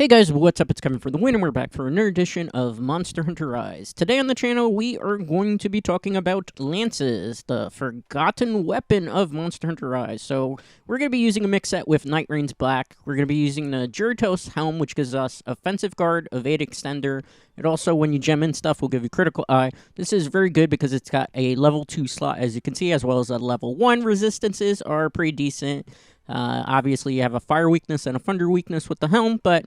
Hey guys, what's up? It's Kevin for the win, and we're back for another edition of Monster Hunter Rise. Today on the channel, we are going to be talking about lances, the forgotten weapon of Monster Hunter Rise. So, we're going to be using a mix set with Night Rain's Black. We're going to be using the Gyarados Helm, which gives us Offensive Guard, Evade Extender. It also, when you gem in stuff, will give you Critical Eye. This is very good because it's got a level 2 slot, as you can see, as well as a level 1 resistances are pretty decent. Obviously, you have a Fire weakness and a Thunder weakness with the Helm, but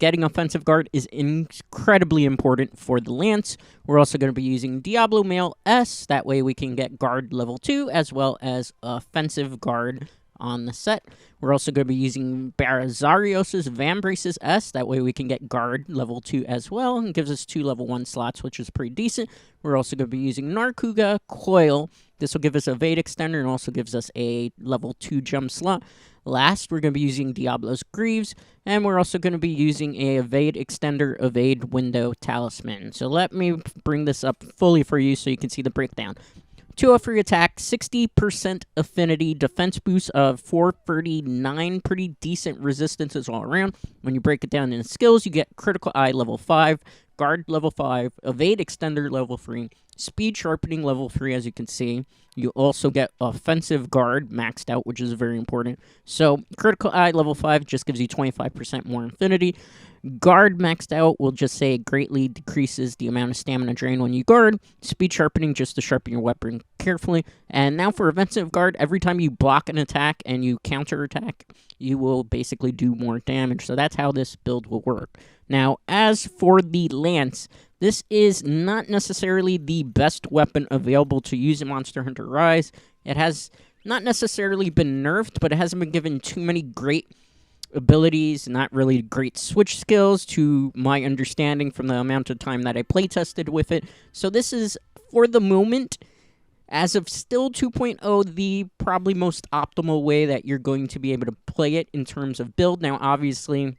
getting Offensive Guard is incredibly important for the Lance. We're also going to be using Diablo Mail S. That way we can get Guard level 2 as well as Offensive Guard on the set. We're also going to be using Barazarios' Vambraces S. That way we can get Guard level 2 as well. And gives us 2 level 1 slots, which is pretty decent. We're also going to be using Narkuga Coil. This will give us Evade Extender and also gives us a level 2 jump slot. Last, we're going to be using Diablo's Greaves, and we're also going to be using a Evade Extender, Evade Window Talisman. So let me bring this up fully for you so you can see the breakdown. 203 attack, 60% affinity, defense boost of 439, pretty decent resistances all around. When you break it down into skills, you get Critical Eye level 5, Guard level 5, Evade Extender level 3, Speed Sharpening level 3, as you can see. You also get Offensive Guard maxed out, which is very important. So, Critical Eye level 5 just gives you 25% more affinity. Guard maxed out will just say it greatly decreases the amount of stamina drain when you guard. Speed Sharpening just to sharpen your weapon carefully. And now for Offensive Guard, every time you block an attack and you counter attack, you will basically do more damage. So that's how this build will work. Now, as for the Lance, this is not necessarily the best weapon available to use in Monster Hunter Rise. It has not necessarily been nerfed, but it hasn't been given too many great abilities, not really great switch skills to my understanding from the amount of time that I playtested with it. So this is, for the moment, as of still 2.0, the probably most optimal way that you're going to be able to play it in terms of build. Now, obviously,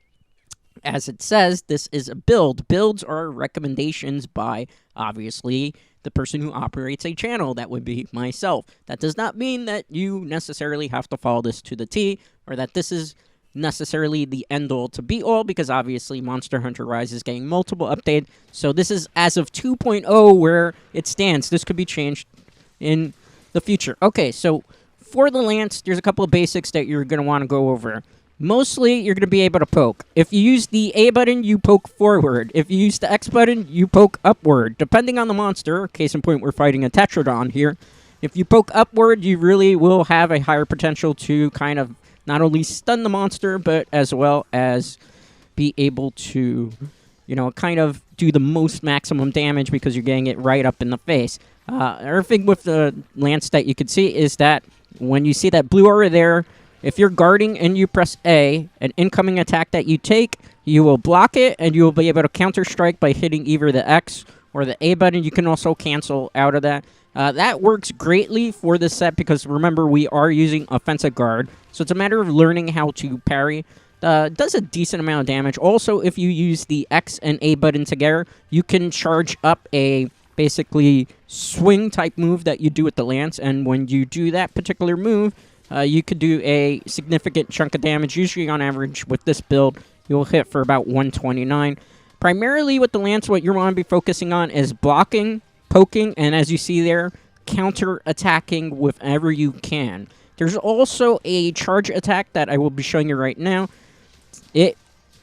as it says, this is a build. Builds are recommendations by, obviously, the person who operates a channel. That would be myself. That does not mean that you necessarily have to follow this to the T, or that this is necessarily the end-all to be-all, because obviously Monster Hunter Rise is getting multiple updates. So this is as of 2.0 where it stands. This could be changed in the future. Okay, so for the Lance, there's a couple of basics that you're going to want to go over. Mostly, you're going to be able to poke. If you use the A button, you poke forward. If you use the X button, you poke upward. Depending on the monster, case in point, we're fighting a Tetradon here. If you poke upward, you really will have a higher potential to kind of not only stun the monster, but as well as be able to, you know, kind of do the most maximum damage because you're getting it right up in the face. Another thing with the Lance that you can see is that when you see that blue aura there, if you're guarding and you press A, an incoming attack that you take, you will block it, and you will be able to counter-strike by hitting either the X or the A button. You can also cancel out of that. That works greatly for this set because, remember, we are using Offensive Guard, so it's a matter of learning how to parry. It does a decent amount of damage. Also, if you use the X and A button together, you can charge up a basically swing-type move that you do with the Lance, and when you do that particular move, you could do a significant chunk of damage. Usually, on average, with this build, you'll hit for about 129. Primarily, with the Lance, what you want to be focusing on is blocking, poking, and as you see there, counter-attacking whenever you can. There's also a charge attack that I will be showing you right now. It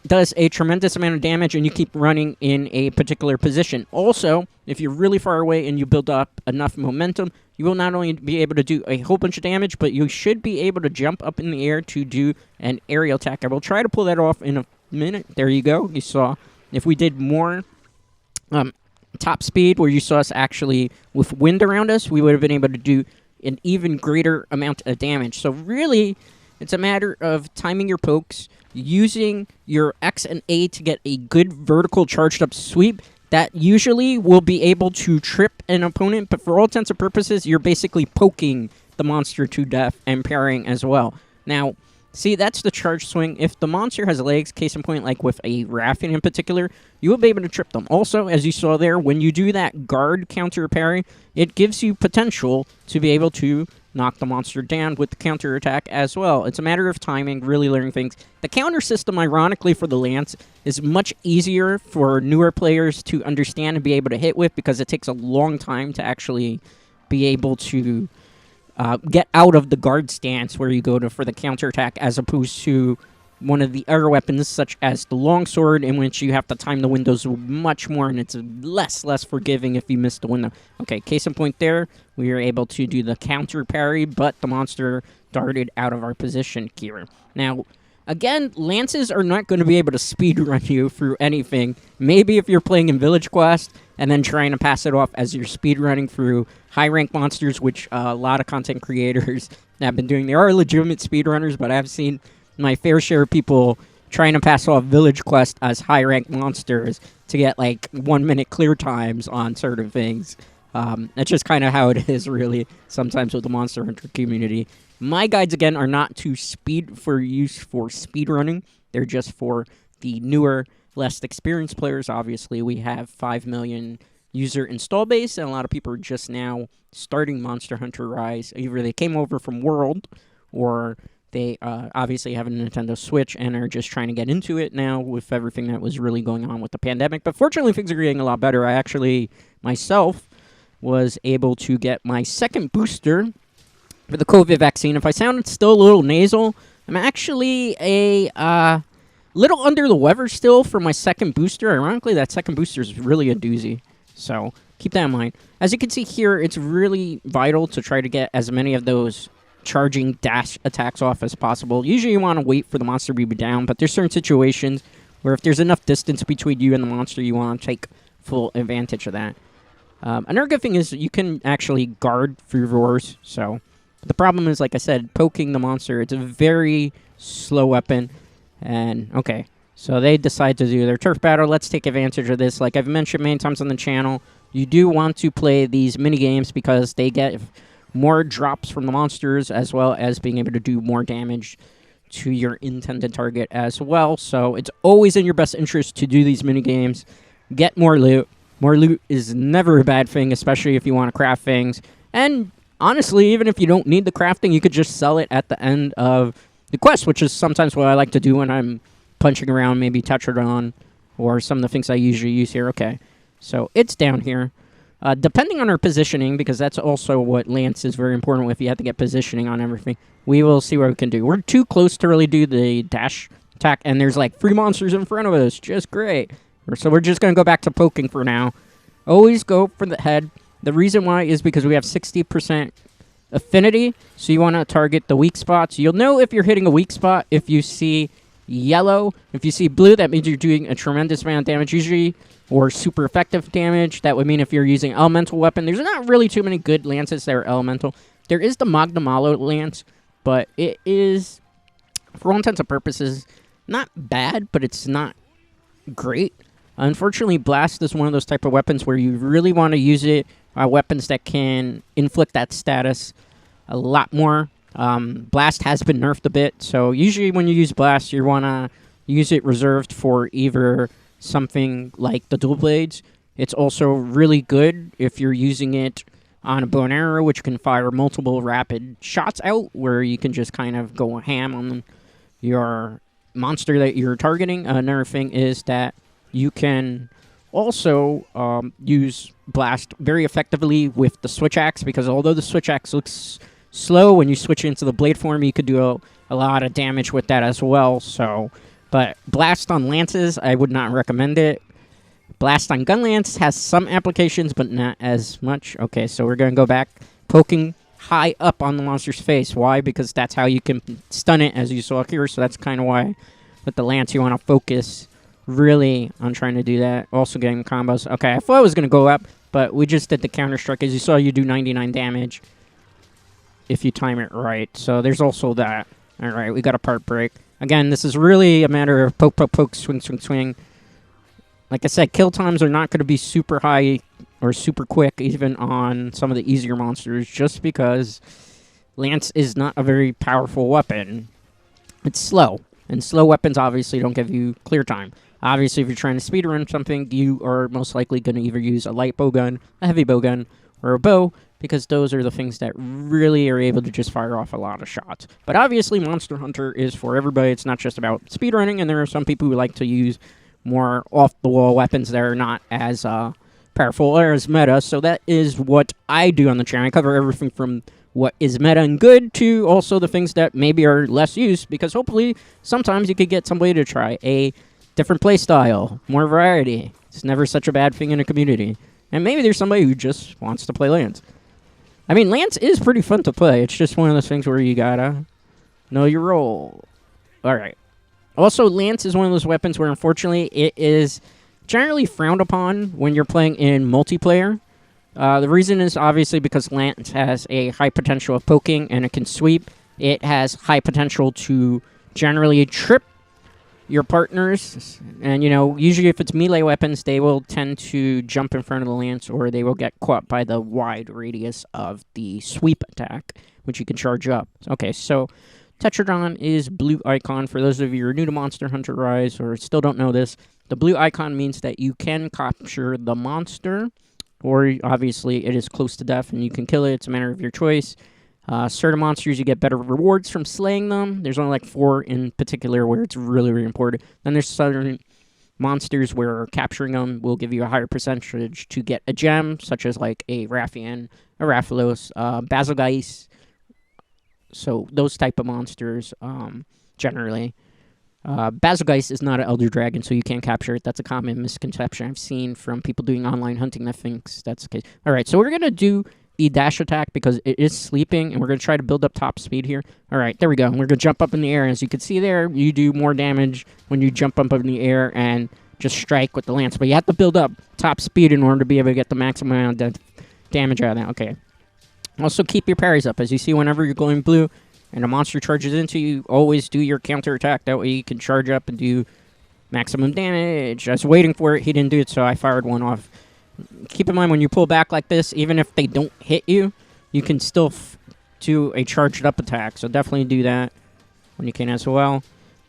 does a tremendous amount of damage, and you keep running in a particular position. Also, if you're really far away and you build up enough momentum, you will not only be able to do a whole bunch of damage, but you should be able to jump up in the air to do an aerial attack. I will try to pull that off in a minute. There you go. You saw if we did more top speed, where you saw us actually with wind around us, we would have been able to do an even greater amount of damage. So really, it's a matter of timing your pokes, using your X and A to get a good vertical charged up sweep. That usually will be able to trip an opponent, but for all intents and purposes, you're basically poking the monster to death and parrying as well. Now, see, that's the charge swing. If the monster has legs, case in point, like with a Rathian in particular, you will be able to trip them. Also, as you saw there, when you do that guard counter parry, it gives you potential to be able to knock the monster down with the counter attack as well. It's a matter of timing, really learning things. The counter system, ironically, for the Lance is much easier for newer players to understand and be able to hit with because it takes a long time to actually be able to get out of the guard stance where you go to for the counter attack, as opposed to one of the other weapons, such as the longsword, in which you have to time the windows much more, and it's less forgiving if you miss the window. Okay, case in point there, we were able to do the counter parry, but the monster darted out of our position here. Now, again, lances are not going to be able to speedrun you through anything. Maybe if you're playing in Village Quest and then trying to pass it off as you're speedrunning through high-rank monsters, which a lot of content creators have been doing. There are legitimate speedrunners, but I've seen my fair share of people trying to pass off Village Quest as high-ranked monsters to get, like, 1-minute clear times on certain things. That's just kind of how it is, really, sometimes with the Monster Hunter community. My guides, again, are not to use for speedrunning. They're just for the newer, less experienced players. Obviously, we have 5 million user install base, and a lot of people are just now starting Monster Hunter Rise. Either they came over from World, or they obviously have a Nintendo Switch and are just trying to get into it now with everything that was really going on with the pandemic. But fortunately, things are getting a lot better. I actually, myself, was able to get my second booster for the COVID vaccine. If I sound still a little nasal, I'm actually a little under the weather still for my second booster. Ironically, that second booster is really a doozy. So keep that in mind. As you can see here, it's really vital to try to get as many of those charging dash attacks off as possible. Usually you want to wait for the monster to be down, but there's certain situations where if there's enough distance between you and the monster, you want to take full advantage of that. Another good thing is you can actually guard through roars. So the problem is, like I said, poking the monster. It's a very slow weapon. And, okay, so they decide to do their turf battle. Let's take advantage of this. Like I've mentioned many times on the channel, you do want to play these mini-games because they get more drops from the monsters, as well as being able to do more damage to your intended target as well. So it's always in your best interest to do these mini-games. Get more loot. More loot is never a bad thing, especially if you want to craft things. And honestly, even if you don't need the crafting, you could just sell it at the end of the quest, which is sometimes what I like to do when I'm punching around, maybe Tetradon, or some of the things I usually use here. Okay, so it's down here. Depending on our positioning, because that's also what Lance is very important with, you have to get positioning on everything, we will see what we can do. We're too close to really do the dash attack, and there's like 3 monsters in front of us. Just great. So we're just going to go back to poking for now. Always go for the head. The reason why is because we have 60% affinity, so you want to target the weak spots. You'll know if you're hitting a weak spot if you see yellow. If you see blue, that means you're doing a tremendous amount of damage, usually, or super effective damage. That would mean if you're using elemental weapon. There's not really too many good lances that are elemental. There is the Magnamalo lance, but it is, for all intents and purposes, not bad, but it's not great. Unfortunately, Blast is one of those type of weapons where you really want to use it weapons that can inflict that status a lot more. Blast has been nerfed a bit, so usually when you use Blast, you want to use it reserved for either something like the dual blades. It's also really good if you're using it on a bow and arrow, which can fire multiple rapid shots out, where you can just kind of go ham on your monster that you're targeting. Another thing is that you can also use Blast very effectively with the Switch Axe, because although the Switch Axe looks slow, when you switch into the blade form, you could do a lot of damage with that as well. So, but Blast on Lances, I would not recommend it. Blast on Gun Lance has some applications, but not as much. Okay, so we're going to go back, poking high up on the monster's face. Why? Because that's how you can stun it, as you saw here. So that's kind of why with the Lance you want to focus really on trying to do that. Also getting combos. Okay, I thought I was going to go up, but we just did the counter strike. As you saw, you do 99 damage if you time it right. So there's also that. All right, we got a part break. Again, this is really a matter of poke, poke, poke, swing, swing, swing. Like I said, kill times are not going to be super high or super quick, even on some of the easier monsters, just because Lance is not a very powerful weapon. It's slow, and slow weapons obviously don't give you clear time. Obviously, if you're trying to speedrun something, you are most likely going to either use a light bowgun, a heavy bowgun, or a bow, because those are the things that really are able to just fire off a lot of shots. But obviously, Monster Hunter is for everybody. It's not just about speedrunning, and there are some people who like to use more off-the-wall weapons that are not as powerful or as meta. So that is what I do on the channel. I cover everything from what is meta and good to also the things that maybe are less used, because hopefully sometimes you could get somebody to try a different playstyle, more variety. It's never such a bad thing in a community. And maybe there's somebody who just wants to play Lance. I mean, Lance is pretty fun to play. It's just one of those things where you gotta know your role. Alright. Also, Lance is one of those weapons where, unfortunately, it is generally frowned upon when you're playing in multiplayer. The reason is obviously because Lance has a high potential of poking, and it can sweep. It has high potential to generally trip your partners, and usually if it's melee weapons, they will tend to jump in front of the lance, or they will get caught by the wide radius of the sweep attack, which you can charge up. Okay, so Tetradon is blue icon. For those of you who are new to Monster Hunter Rise or still don't know this, the blue icon means that you can capture the monster, or obviously it is close to death and you can kill it. It's a matter of your choice. Certain monsters, you get better rewards from slaying them. There's only like 4 in particular where it's really, really important. Then there's certain monsters where capturing them will give you a higher percentage to get a gem, such as like a Rathian, a Rathalos, Basilgeist. So those type of monsters, generally. Basilgeist is not an Elder Dragon, so you can't capture it. That's a common misconception I've seen from people doing online hunting that thinks that's the case. Alright, so we're going to do the dash attack because it is sleeping, and we're going to try to build up top speed here. Alright, there we go. We're going to jump up in the air. As you can see there, you do more damage when you jump up in the air and just strike with the lance. But you have to build up top speed in order to be able to get the maximum amount of damage out of that. Okay. Also, keep your parries up. As you see, whenever you're going blue and a monster charges into you, always do your counter attack. That way you can charge up and do maximum damage. I was waiting for it. He didn't do it, so I fired one off. Keep in mind, when you pull back like this, even if they don't hit you, you can still do a charged up attack. So definitely do that when you can as well.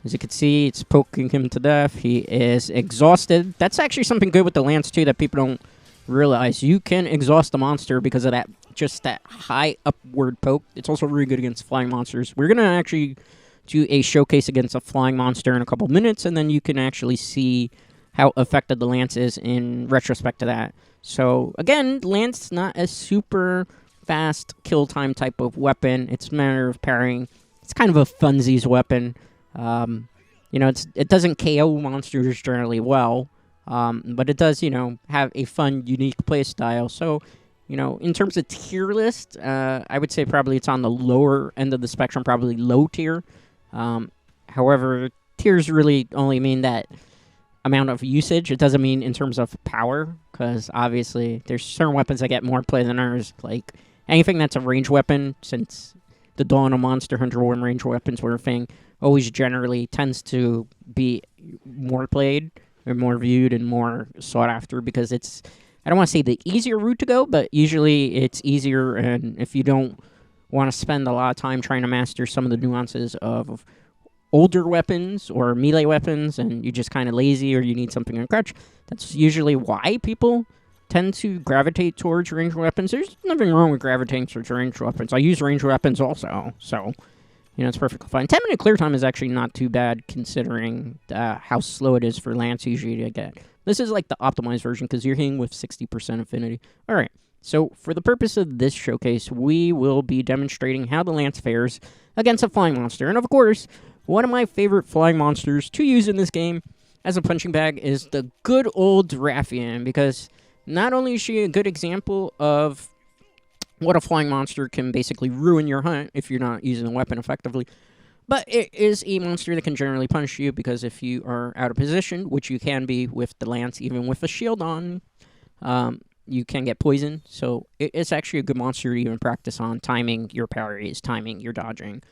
As you can see, it's poking him to death. He is exhausted. That's actually something good with the lance too that people don't realize. You can exhaust the monster because of that, just that high upward poke. It's also really good against flying monsters. We're going to actually do a showcase against a flying monster in a couple minutes, and then you can actually see how effective the lance is in retrospect to that. So, again, lance not a super fast kill time type of weapon. It's a matter of parrying. It's kind of a funsies weapon. It doesn't KO monsters generally well, but it does, have a fun, unique play style. So, in terms of tier list, I would say probably it's on the lower end of the spectrum, probably low tier. However, tiers really only mean that amount of usage. It doesn't mean in terms of power, because obviously there's certain weapons that get more play than others. Like anything that's a range weapon, since the dawn of Monster Hunter when range weapons were a thing, always generally tends to be more played or more viewed and more sought after, because it's, I don't want to say the easier route to go, but usually it's easier, and if you don't want to spend a lot of time trying to master some of the nuances of older weapons or melee weapons, and you're just kind of lazy or you need something on crutch, that's usually why people tend to gravitate towards ranged weapons. There's nothing wrong with gravitating towards ranged weapons. I use ranged weapons also, so it's perfectly fine. 10-minute clear time is actually not too bad considering how slow it is for lance usually to get. This is like the optimized version because you're hitting with 60% affinity. Alright, so for the purpose of this showcase, we will be demonstrating how the lance fares against a flying monster. And of course, one of my favorite flying monsters to use in this game as a punching bag is the good old Rathian, because not only is she a good example of what a flying monster can basically ruin your hunt if you're not using the weapon effectively, but it is a monster that can generally punish you, because if you are out of position, which you can be with the lance, even with a shield on, you can get poisoned. So it's actually a good monster to even practice on timing your parries, timing your dodging.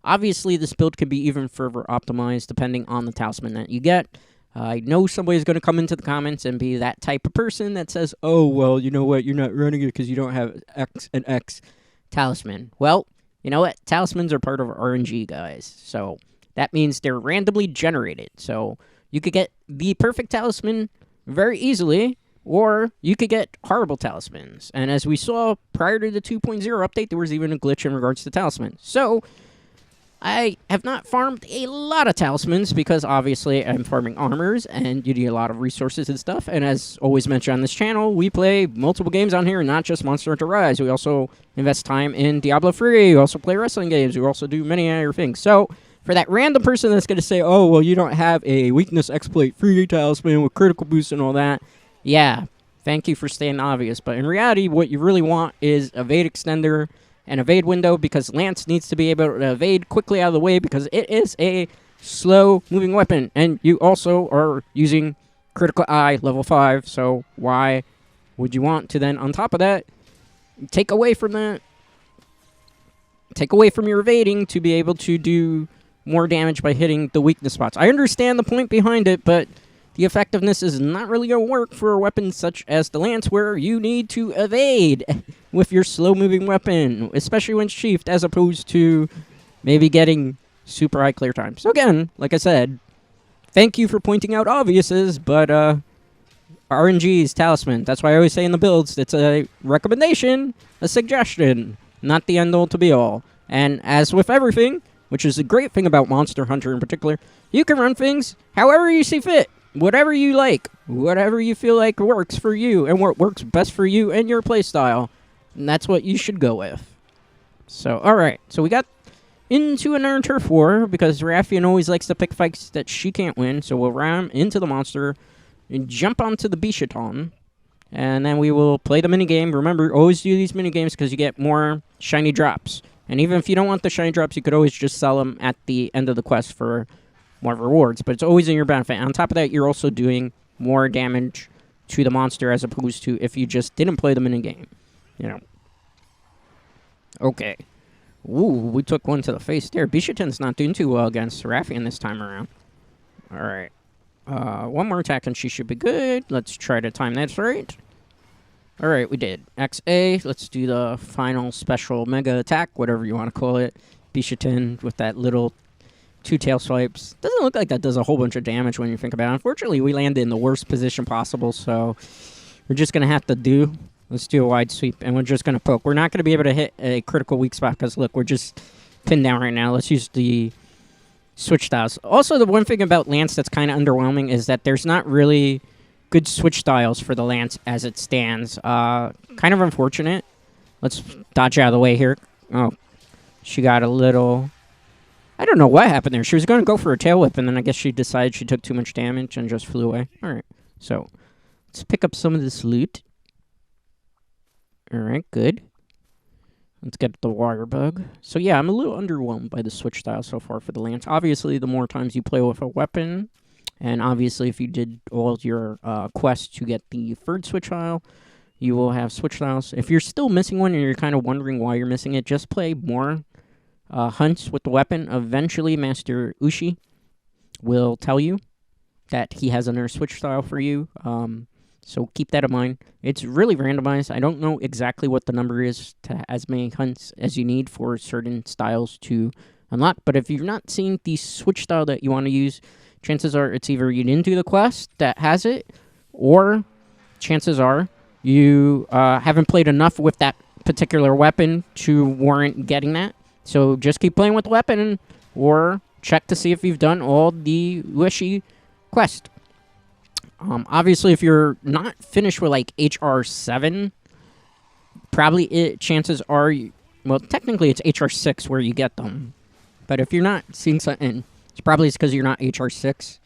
Obviously, this build can be even further optimized depending on the talisman that you get. I know somebody's going to come into the comments and be that type of person that says, oh, well, you know what, you're not running it because you don't have X and X talisman. Well, you know what? Talismans are part of RNG, guys. So that means they're randomly generated. So you could get the perfect talisman very easily, or you could get horrible talismans. And as we saw prior to the 2.0 update, there was even a glitch in regards to talismans. So I have not farmed a lot of talismans because obviously I'm farming armors and you need a lot of resources and stuff. And as always mentioned on this channel, we play multiple games on here, not just Monster Hunter Rise. We also invest time in Diablo 3. We also play wrestling games. We also do many other things. So for that random person that's going to say, oh, well, you don't have a weakness exploit free talisman with critical boost and all that. Yeah, thank you for staying obvious. But in reality, what you really want is evade extender and evade window, because Lance needs to be able to evade quickly out of the way because it is a slow-moving weapon. And you also are using critical eye level 5, so why would you want to then, on top of that, take away from that, take away from your evading to be able to do more damage by hitting the weakness spots? I understand the point behind it, but the effectiveness is not really going to work for weapons such as the Lance, where you need to evade with your slow-moving weapon, especially when sheathed, as opposed to maybe getting super high clear time. So again, like I said, thank you for pointing out obviouses, but RNG's talisman. That's why I always say in the builds, it's a recommendation, a suggestion, not the end-all to be-all. And as with everything, which is a great thing about Monster Hunter in particular, you can run things however you see fit. Whatever you like, whatever you feel like works for you, and what works best for you and your playstyle, and that's what you should go with. So, alright, so we got into another turf war, because Rathian always likes to pick fights that she can't win, so we'll ram into the monster, and jump onto the Bishaton, and then we will play the minigame. Remember, always do these minigames because you get more shiny drops. And even if you don't want the shiny drops, you could always just sell them at the end of the quest for more rewards, but it's always in your benefit. On top of that, you're also doing more damage to the monster as opposed to if you just didn't play the minigame. You know. Okay. Ooh, we took one to the face there. Bishaton's not doing too well against Rathian this time around. Alright. One more attack and she should be good. Let's try to time that right. Alright, we did. XA. Let's do the final special mega attack, whatever you want to call it. Bishaton with that little 2 tail swipes. Doesn't look like that does a whole bunch of damage when you think about it. Unfortunately, we landed in the worst position possible, so we're just going to have to let's do a wide sweep, and we're just going to poke. We're not going to be able to hit a critical weak spot, because look, we're just pinned down right now. Let's use the switch styles. Also, the one thing about Lance that's kind of underwhelming is that there's not really good switch styles for the Lance as it stands. Kind of unfortunate. Let's dodge out of the way here. Oh, she got a little... I don't know what happened there. She was going to go for a tail whip, and then I guess she decided she took too much damage and just flew away. Alright, so let's pick up some of this loot. Alright, good. Let's get the water bug. So yeah, I'm a little underwhelmed by the switch style so far for the Lance. Obviously, the more times you play with a weapon, and obviously if you did all your quests to get the third switch style, you will have switch styles. If you're still missing one and you're kind of wondering why you're missing it, just play more hunts with the weapon. Eventually, Master Ushi will tell you that he has another switch style for you. So keep that in mind. It's really randomized. I don't know exactly what the number is to as many hunts as you need for certain styles to unlock. But if you're not seeing the switch style that you want to use, chances are it's either you didn't do the quest that has it, or chances are you haven't played enough with that particular weapon to warrant getting that. So just keep playing with the weapon, or check to see if you've done all the Ushi quest. Obviously, if you're not finished with like HR 7, probably chances are, well, technically it's HR 6 where you get them. But if you're not seeing something, it's probably because you're not HR 6.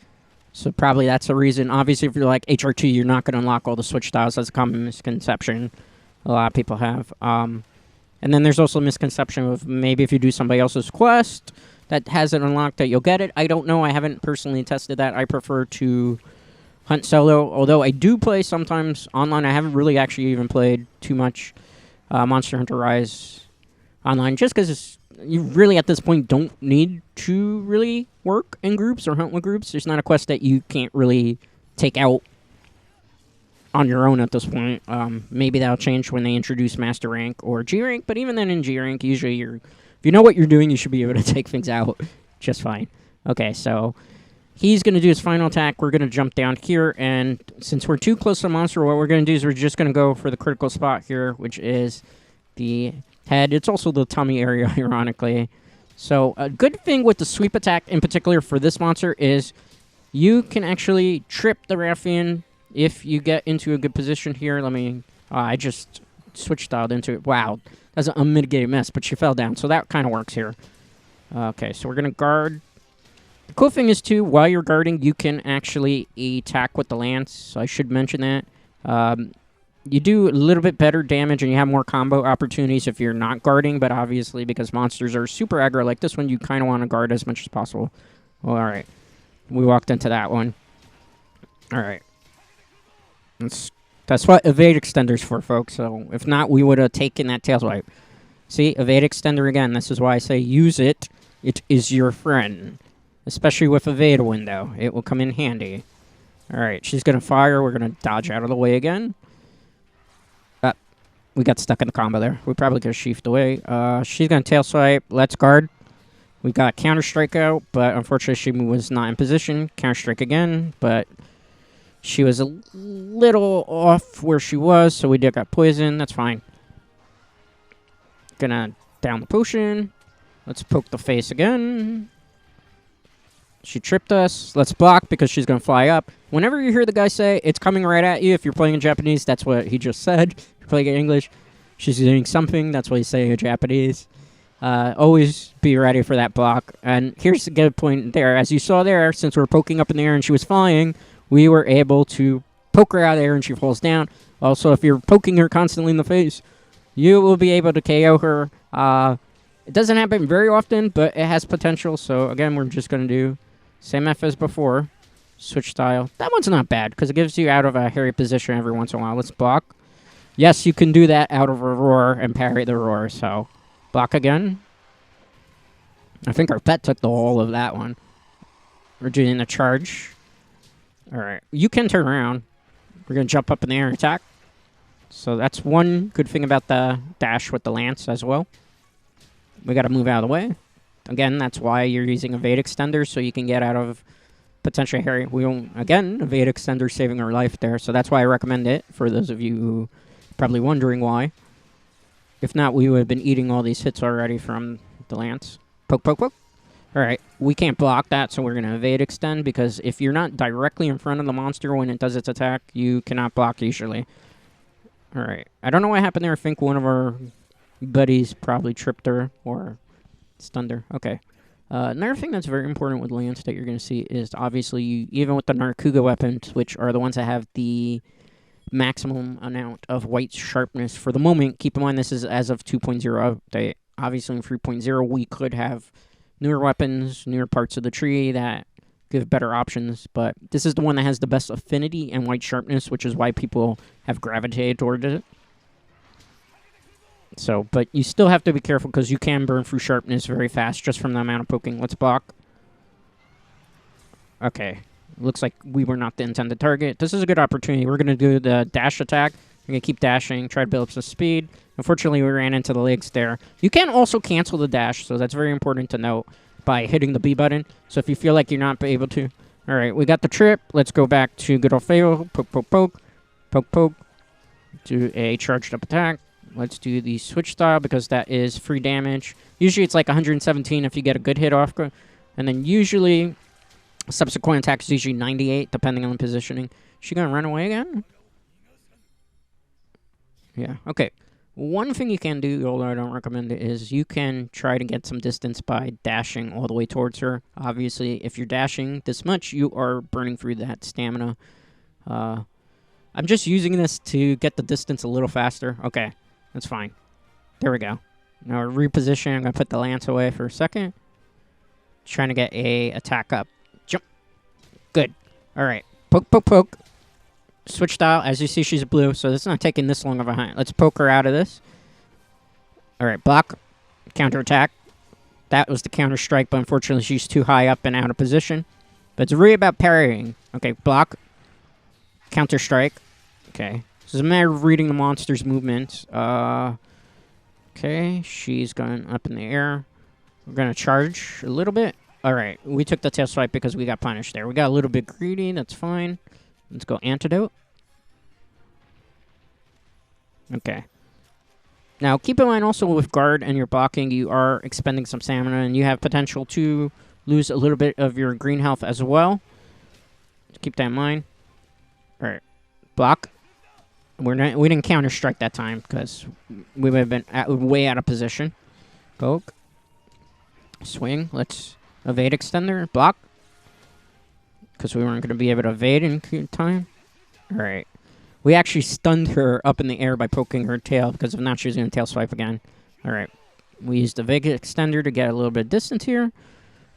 So probably that's the reason. Obviously, if you're like HR 2, you're not going to unlock all the switch styles. That's a common misconception a lot of people have. And then there's also a misconception of maybe if you do somebody else's quest that has it unlocked that you'll get it. I don't know. I haven't personally tested that. I prefer to hunt solo, although I do play sometimes online. I haven't really actually even played too much Monster Hunter Rise online, just because you really at this point don't need to really work in groups or hunt with groups. There's not a quest that you can't really take out on your own at this point. Maybe that'll change when they introduce Master Rank or G Rank, but even then in G Rank, usually if you know what you're doing, you should be able to take things out just fine. Okay, so He's going to do his final attack. We're going to jump down here, and since we're too close to the monster, what we're going to do is we're just going to go for the critical spot here, which is the head. It's also the tummy area, ironically. So a good thing with the sweep attack, in particular for this monster, is you can actually trip the Rathian if you get into a good position here. Let me... I just switch styled into it. Wow, that's an unmitigated mess, but she fell down, so that kind of works here. Okay, so we're going to guard... The cool thing is, too, while you're guarding, you can actually attack with the lance. So I should mention that. You do a little bit better damage, and you have more combo opportunities if you're not guarding. But obviously, because monsters are super aggro like this one, you kind of want to guard as much as possible. Well, all right. We walked into that one. All right. That's what evade extender's for, folks. So if not, we would have taken that tail swipe. See, evade extender again. This is why I say use it. It is your friend. Especially with evade window. It will come in handy. Alright, she's going to fire. We're going to dodge out of the way again. We got stuck in the combo there. We probably could have sheathed away. She's going to tail swipe. Let's guard. We got counter strike out, but unfortunately she was not in position. Counter strike again, but she was a little off where she was, so we did got poison. That's fine. Gonna down the potion. Let's poke the face again. She tripped us. Let's block because she's going to fly up. Whenever you hear the guy say, it's coming right at you, if you're playing in Japanese, that's what he just said. If you're playing in English, she's doing something. That's what he's saying in Japanese. Always be ready for that block. And here's the good point there. As you saw there, since we were poking up in the air and she was flying, we were able to poke her out of there and she falls down. Also, if you're poking her constantly in the face, you will be able to KO her. It doesn't happen very often, but it has potential. So, again, we're just going to do same F as before. Switch style. That one's not bad because it gives you out of a hairy position every once in a while. Let's block. Yes, you can do that out of a roar and parry the roar. So, block again. I think our pet took the whole of that one. We're doing a charge. All right. You can turn around. We're going to jump up in the air and attack. So that's one good thing about the dash with the lance as well. We got to move out of the way. Again, that's why you're using evade extender, so you can get out of potentially hairy. We won't, again, evade extender saving our life there, so that's why I recommend it, for those of you who are probably wondering why. If not, we would have been eating all these hits already from the lance. Poke, poke, poke. All right, we can't block that, so we're going to evade extend, because if you're not directly in front of the monster when it does its attack, you cannot block usually. All right, I don't know what happened there. I think one of our buddies probably tripped her or stunned her. Okay. Another thing that's very important with lance that you're going to see is obviously, even with the Narkuga weapons, which are the ones that have the maximum amount of white sharpness for the moment. Keep in mind this is as of 2.0 update. Obviously in 3.0 we could have newer weapons, newer parts of the tree that give better options, but this is the one that has the best affinity and white sharpness, which is why people have gravitated towards it. So, but you still have to be careful because you can burn through sharpness very fast just from the amount of poking. Let's block. Okay. Looks like we were not the intended target. This is a good opportunity. We're going to do the dash attack. We're going to keep dashing, try to build up some speed. Unfortunately, we ran into the legs there. You can also cancel the dash, so that's very important to note by hitting the B button. So if you feel like you're not able to. All right, we got the trip. Let's go back to good old fail. Poke, poke, poke. Poke, poke. Do a charged up attack. Let's do the switch style because that is free damage. Usually it's like 117 if you get a good hit off. And then usually subsequent attack is usually 98 depending on the positioning. Is she going to run away again? Yeah, okay. One thing you can do, although I don't recommend it, is you can try to get some distance by dashing all the way towards her. Obviously, if you're dashing this much, you are burning through that stamina. I'm just using this to get the distance a little faster. Okay. That's fine. There we go. Now we're repositioning. I'm going to put the lance away for a second. Trying to get a attack up. Jump. Good. All right. Poke, poke, poke. Switch style. As you see, she's blue, so it's not taking this long of a hunt. Let's poke her out of this. All right. Block. Counter attack. That was the counter strike, but unfortunately she's too high up and out of position. But it's really about parrying. Okay. Block. Counter strike. Okay. So it's a matter of reading the monster's movement. Okay, she's going up in the air. We're going to charge a little bit. Alright, we took the tail swipe because we got punished there. We got a little bit greedy, that's fine. Let's go antidote. Okay. Now, keep in mind also with guard and your blocking, you are expending some stamina, and you have potential to lose a little bit of your green health as well. Keep that in mind. Alright. Block. We didn't counter strike that time because we would have been way out of position. Poke. Swing. Let's evade extender. Block. Because we weren't going to be able to evade in time. Alright. We actually stunned her up in the air by poking her tail because if not, she was going to tail swipe again. Alright. We used the Vega extender to get a little bit of distance here.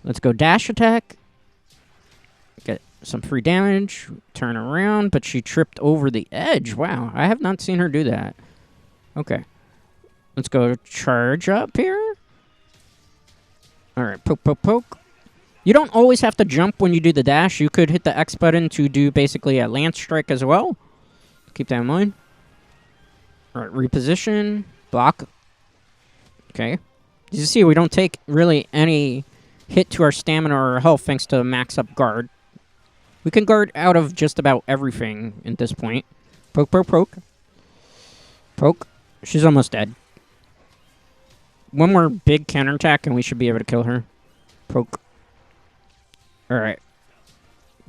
Let's go dash attack. Get some free damage. Turn around, but she tripped over the edge. Wow, I have not seen her do that. Okay. Let's go charge up here. Alright, poke, poke, poke. You don't always have to jump when you do the dash. You could hit the X button to do basically a lance strike as well. Keep that in mind. Alright, reposition. Block. Okay. As you see, we don't take really any hit to our stamina or our health thanks to max up guard. We can guard out of just about everything at this point. Poke, poke, poke. Poke. She's almost dead. One more big counterattack and we should be able to kill her. Poke. Alright.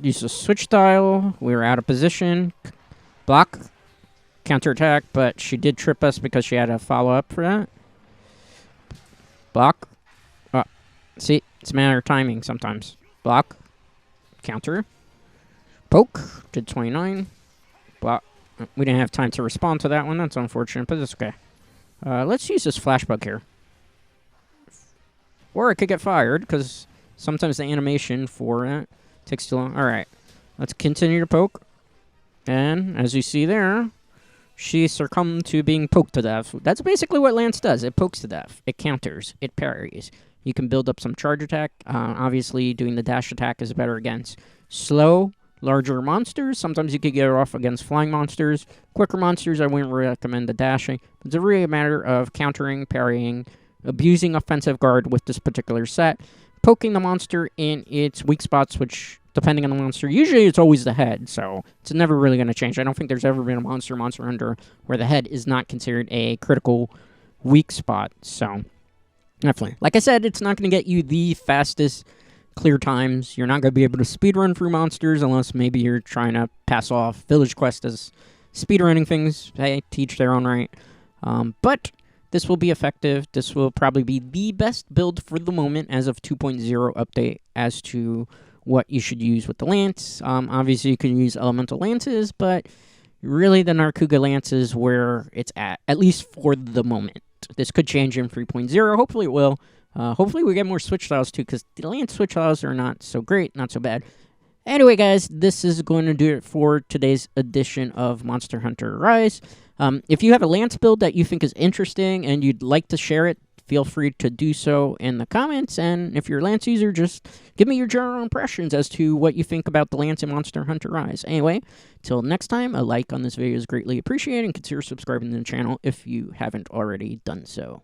Use the switch style. We were out of position. Block. Counterattack, but she did trip us because she had a follow-up for that. Block. Oh. See, it's a matter of timing sometimes. Block. Counter. Poke. Did 29. Block. We didn't have time to respond to that one. That's unfortunate, but it's okay. Let's use this flashbug here. Or it could get fired, because sometimes the animation for it takes too long. Alright. Let's continue to poke. And, as you see there, she succumbed to being poked to death. That's basically what Lance does. It pokes to death. It counters. It parries. You can build up some charge attack. Obviously, doing the dash attack is better against slow, larger monsters. Sometimes you could get it off against flying monsters. Quicker monsters, I wouldn't recommend the dashing. It's really a matter of countering, parrying, abusing offensive guard with this particular set, poking the monster in its weak spots, which, depending on the monster, usually it's always the head, so it's never really going to change. I don't think there's ever been a Monster Hunter where the head is not considered a critical weak spot, so definitely. Like I said, it's not going to get you the fastest clear times. You're not going to be able to speedrun through monsters unless maybe you're trying to pass off Village Quest as speedrunning things. Hey, teach their own right. But this will be effective. This will probably be the best build for the moment as of 2.0 update as to what you should use with the lance. Obviously, you can use elemental lances, but really the Narkuga lance is where it's at least for the moment. This could change in 3.0. Hopefully it will. Hopefully we get more switch styles too, because the lance switch styles are not so great, not so bad. Anyway, guys, this is going to do it for today's edition of Monster Hunter Rise. If you have a lance build that you think is interesting and you'd like to share it, feel free to do so in the comments. And if you're a lance user, just give me your general impressions as to what you think about the lance in Monster Hunter Rise. Anyway, till next time, a like on this video is greatly appreciated, and consider subscribing to the channel if you haven't already done so.